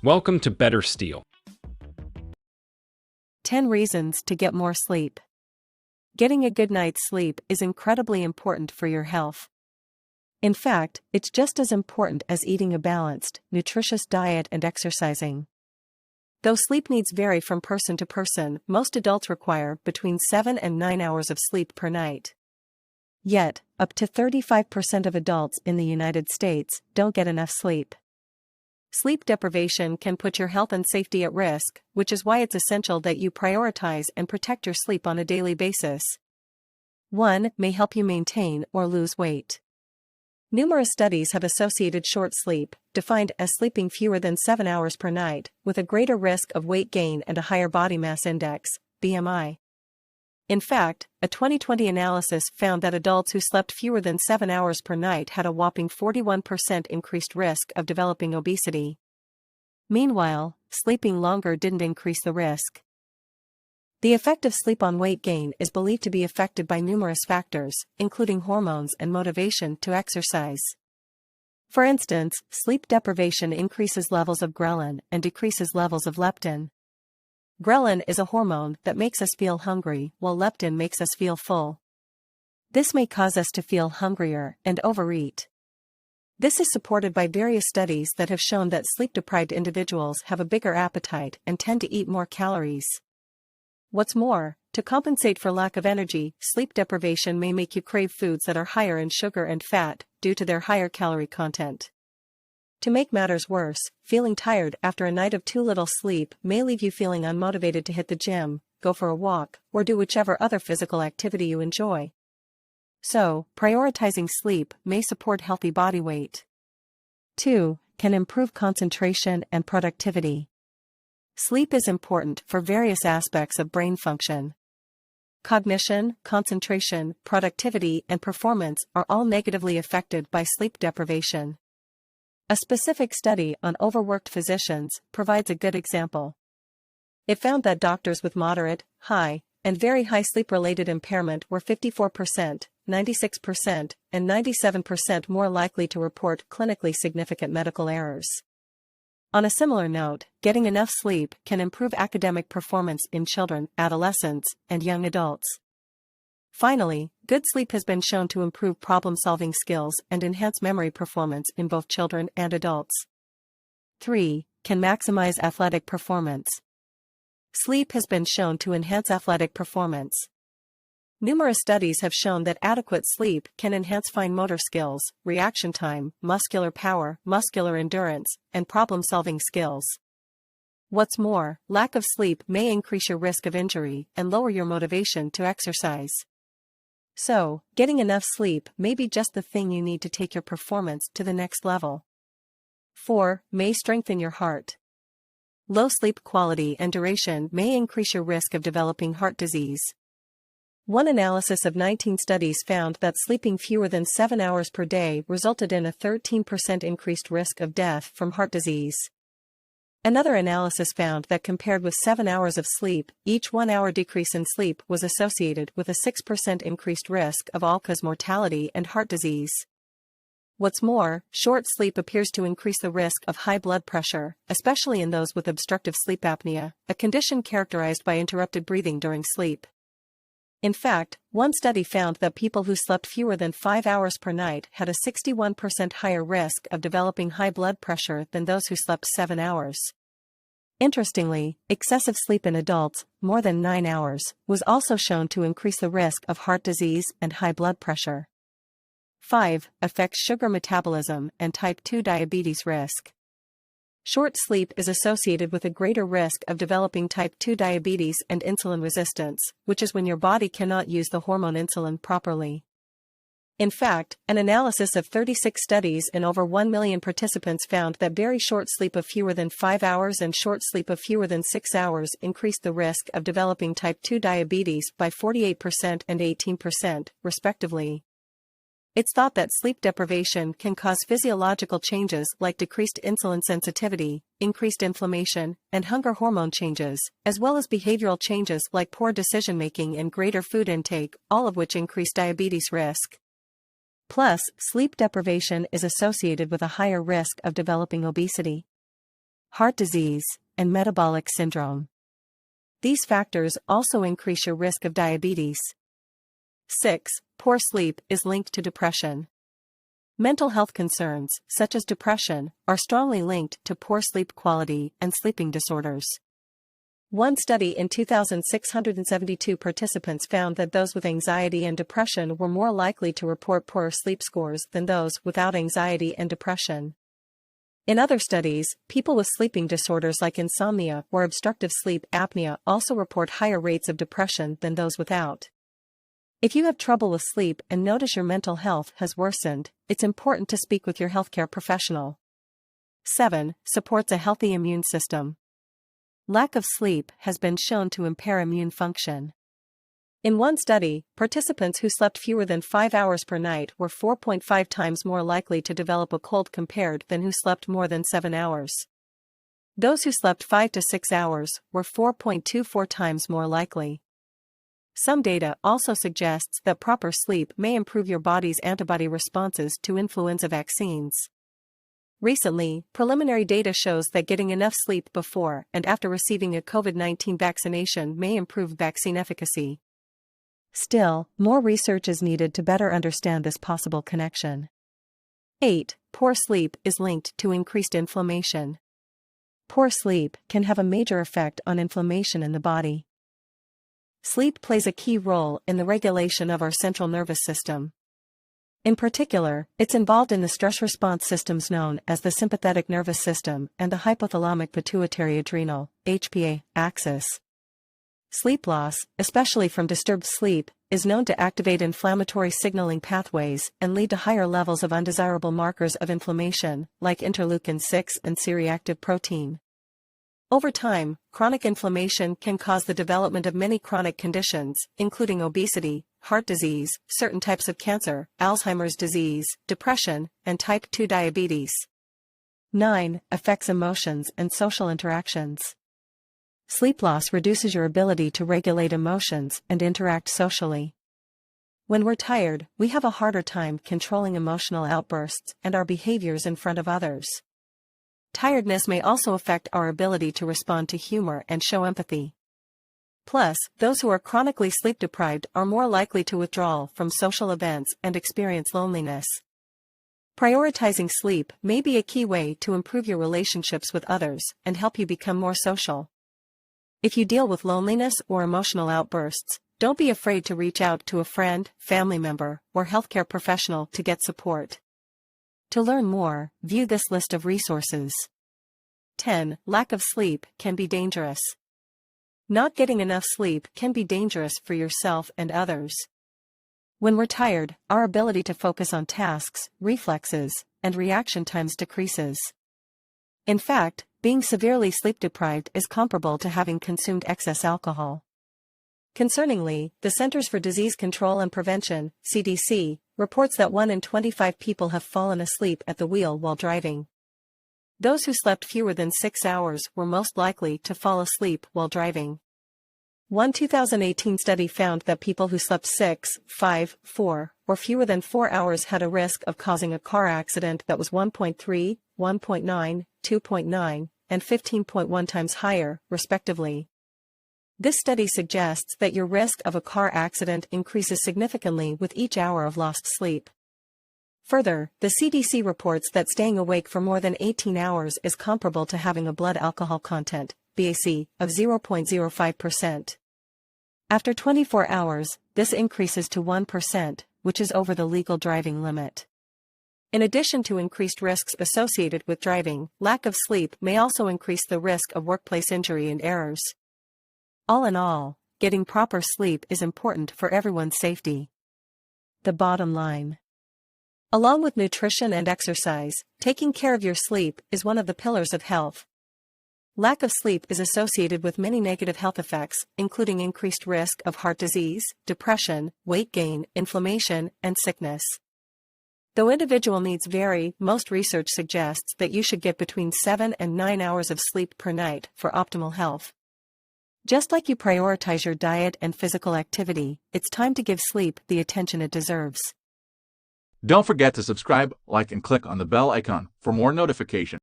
Welcome to Better Steel. 10 reasons to get more sleep. Getting a good night's sleep is incredibly important for your health. In fact, it's just as important as eating a balanced, nutritious diet and exercising. Though sleep needs vary from person to person, most adults require between 7 and 9 hours of sleep per night. Yet, up to 35% of adults in the United States don't get enough sleep. Sleep deprivation can put your health and safety at risk, which is why it's essential that you prioritize and protect your sleep on a daily basis. 1. May help you maintain or lose weight. Numerous studies have associated short sleep, defined as sleeping fewer than 7 hours per night, with a greater risk of weight gain and a higher body mass index, BMI. In fact, a 2020 analysis found that adults who slept fewer than 7 hours per night had a whopping 41% increased risk of developing obesity. Meanwhile, sleeping longer didn't increase the risk. The effect of sleep on weight gain is believed to be affected by numerous factors, including hormones and motivation to exercise. For instance, sleep deprivation increases levels of ghrelin and decreases levels of leptin. Ghrelin is a hormone that makes us feel hungry, while leptin makes us feel full. This may cause us to feel hungrier and overeat. This is supported by various studies that have shown that sleep-deprived individuals have a bigger appetite and tend to eat more calories. What's more, to compensate for lack of energy, sleep deprivation may make you crave foods that are higher in sugar and fat, due to their higher calorie content. To make matters worse, feeling tired after a night of too little sleep may leave you feeling unmotivated to hit the gym, go for a walk, or do whichever other physical activity you enjoy. So, prioritizing sleep may support healthy body weight. 2. Can improve concentration and productivity. Sleep is important for various aspects of brain function. Cognition, concentration, productivity, and performance are all negatively affected by sleep deprivation. A specific study on overworked physicians provides a good example. It found that doctors with moderate, high, and very high sleep-related impairment were 54%, 96%, and 97% more likely to report clinically significant medical errors. On a similar note, getting enough sleep can improve academic performance in children, adolescents, and young adults. Finally, good sleep has been shown to improve problem-solving skills and enhance memory performance in both children and adults. 3. Can maximize athletic performance. Sleep has been shown to enhance athletic performance. Numerous studies have shown that adequate sleep can enhance fine motor skills, reaction time, muscular power, muscular endurance, and problem-solving skills. What's more, lack of sleep may increase your risk of injury and lower your motivation to exercise. So, getting enough sleep may be just the thing you need to take your performance to the next level. 4. May strengthen your heart. Low sleep quality and duration may increase your risk of developing heart disease. One analysis of 19 studies found that sleeping fewer than 7 hours per day resulted in a 13% increased risk of death from heart disease. Another analysis found that compared with 7 hours of sleep, each 1 hour decrease in sleep was associated with a 6% increased risk of all-cause mortality and heart disease. What's more, short sleep appears to increase the risk of high blood pressure, especially in those with obstructive sleep apnea, a condition characterized by interrupted breathing during sleep. In fact, one study found that people who slept fewer than 5 hours per night had a 61% higher risk of developing high blood pressure than those who slept 7 hours. Interestingly, excessive sleep in adults, more than 9 hours, was also shown to increase the risk of heart disease and high blood pressure. 5. Affects sugar metabolism and type 2 diabetes risk. Short sleep is associated with a greater risk of developing type 2 diabetes and insulin resistance, which is when your body cannot use the hormone insulin properly. In fact, an analysis of 36 studies in over 1 million participants found that very short sleep of fewer than 5 hours and short sleep of fewer than 6 hours increased the risk of developing type 2 diabetes by 48% and 18%, respectively. It's thought that sleep deprivation can cause physiological changes like decreased insulin sensitivity, increased inflammation, and hunger hormone changes, as well as behavioral changes like poor decision-making and greater food intake, all of which increase diabetes risk. Plus, sleep deprivation is associated with a higher risk of developing obesity. heart disease, and metabolic syndrome. These factors also increase your risk of diabetes. 6. Poor sleep is linked to depression. Mental health concerns, such as depression, are strongly linked to poor sleep quality and sleeping disorders. One study in 2,672 participants found that those with anxiety and depression were more likely to report poorer sleep scores than those without anxiety and depression. In other studies, people with sleeping disorders like insomnia or obstructive sleep apnea also report higher rates of depression than those without. If you have trouble with sleep and notice your mental health has worsened, it's important to speak with your healthcare professional. 7. Supports a healthy immune system. Lack of sleep has been shown to impair immune function. In one study, participants who slept fewer than 5 hours per night were 4.5 times more likely to develop a cold compared than who slept more than 7 hours. Those who slept 5 to 6 hours were 4.24 times more likely. Some data also suggests that proper sleep may improve your body's antibody responses to influenza vaccines. Recently, preliminary data shows that getting enough sleep before and after receiving a COVID-19 vaccination may improve vaccine efficacy. Still, more research is needed to better understand this possible connection. 8. Poor sleep is linked to increased inflammation. Poor sleep can have a major effect on inflammation in the body. Sleep plays a key role in the regulation of our central nervous system. In particular, it's involved in the stress response systems known as the sympathetic nervous system and the hypothalamic pituitary adrenal (HPA) axis. Sleep loss, especially from disturbed sleep, is known to activate inflammatory signaling pathways and lead to higher levels of undesirable markers of inflammation, like interleukin-6 and C-reactive protein. Over time, chronic inflammation can cause the development of many chronic conditions, including obesity, heart disease, certain types of cancer, Alzheimer's disease, depression, and type 2 diabetes. 9. Affects emotions and social interactions. Sleep loss reduces your ability to regulate emotions and interact socially. When we're tired, we have a harder time controlling emotional outbursts and our behaviors in front of others. Tiredness may also affect our ability to respond to humor and show empathy. Plus, those who are chronically sleep-deprived are more likely to withdraw from social events and experience loneliness. Prioritizing sleep may be a key way to improve your relationships with others and help you become more social. If you deal with loneliness or emotional outbursts, don't be afraid to reach out to a friend, family member, or healthcare professional to get support. To learn more, view this list of resources. 10. Lack of sleep can be dangerous. Not getting enough sleep can be dangerous for yourself and others. When we're tired, our ability to focus on tasks, reflexes, and reaction times decreases. In fact, being severely sleep-deprived is comparable to having consumed excess alcohol. Concerningly, the Centers for Disease Control and Prevention, CDC, reports that 1 in 25 people have fallen asleep at the wheel while driving. Those who slept fewer than 6 hours were most likely to fall asleep while driving. One 2018 study found that people who slept 6, 5, 4, or fewer than 4 hours had a risk of causing a car accident that was 1.3, 1.9, 2.9, and 15.1 times higher, respectively. This study suggests that your risk of a car accident increases significantly with each hour of lost sleep. Further, the CDC reports that staying awake for more than 18 hours is comparable to having a blood alcohol content, BAC, of 0.05%. After 24 hours, this increases to 1%, which is over the legal driving limit. In addition to increased risks associated with driving, lack of sleep may also increase the risk of workplace injury and errors. All in all, getting proper sleep is important for everyone's safety. The bottom line. Along with nutrition and exercise, taking care of your sleep is one of the pillars of health. Lack of sleep is associated with many negative health effects, including increased risk of heart disease, depression, weight gain, inflammation, and sickness. Though individual needs vary, most research suggests that you should get between 7 and 9 hours of sleep per night for optimal health. Just like you prioritize your diet and physical activity, it's time to give sleep the attention it deserves. Don't forget to subscribe, like, and click on the bell icon for more notifications.